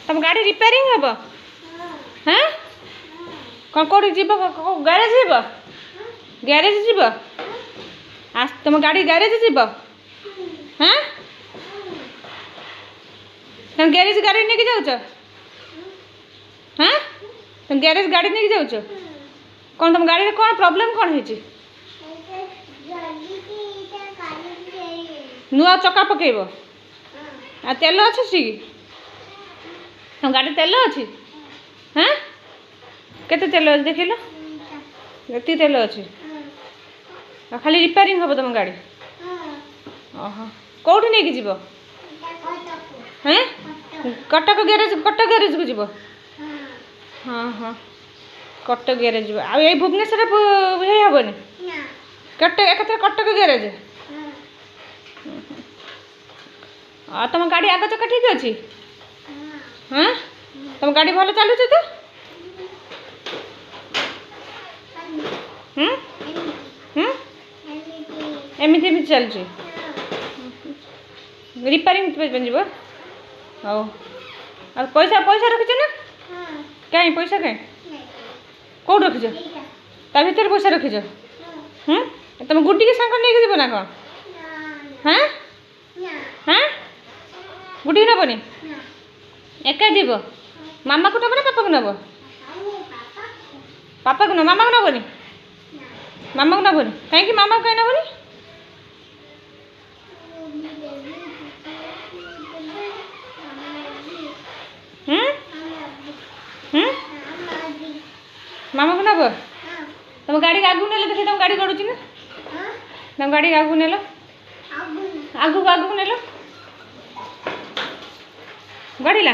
तुम गाड़ी रिपेयरिंग हम हाँ कौन कौन जीव ग्यारेज जीव ग्यारेज जीव आस तुम गाड़ी ग्यारेज जीव हाँ तुम ग्यारेज गाड़ी नहीं जाऊच हाँ तुम ग्यारेज गाड़ी नहीं जाऊच कौन तुम गाड़ी कौन प्रॉब्लम कौन है नुआ चक्का पकेब आ तेल अच्छी तुम गाड़ी तेल अच्छी हाँ केते तेल अच्छी देखिल ये तेल अच्छी खाली रिपेयरिंग हम तुम गाड़ी ओह कौटी नहीं जीव हाँ कटक ग्यारेज को जीव हाँ हाँ कटक ग्यारेज जीव आ भुवनेश्वर हेबनी कटक ग्यारेज तुम गाड़ी आग चक्का ठीक अच्छी हाँ तुम गाड़ी भल चलुच तो एमती एमती चलुची रिपेयरिंग जीव हौ पैसा पैसा रखिच ना कहीं पैसा कहीं कौट रखिच ता भर पैसा रखिच तुम गुड्डी के सांग नहीं जीव ना कौन हाँ हाँ गुड्डी नबनी एका जीव मामा को नब ना पापा को नब पापा को मामा को नबनी मामा को नबनी कहीं मामा को कहीं नबनी मामा को नब तुम गाड़ी आगू ने देखे तुम गाड़ी गड़ुची ना तुम गाड़ी आगू ने आगू आगू ने गड़िला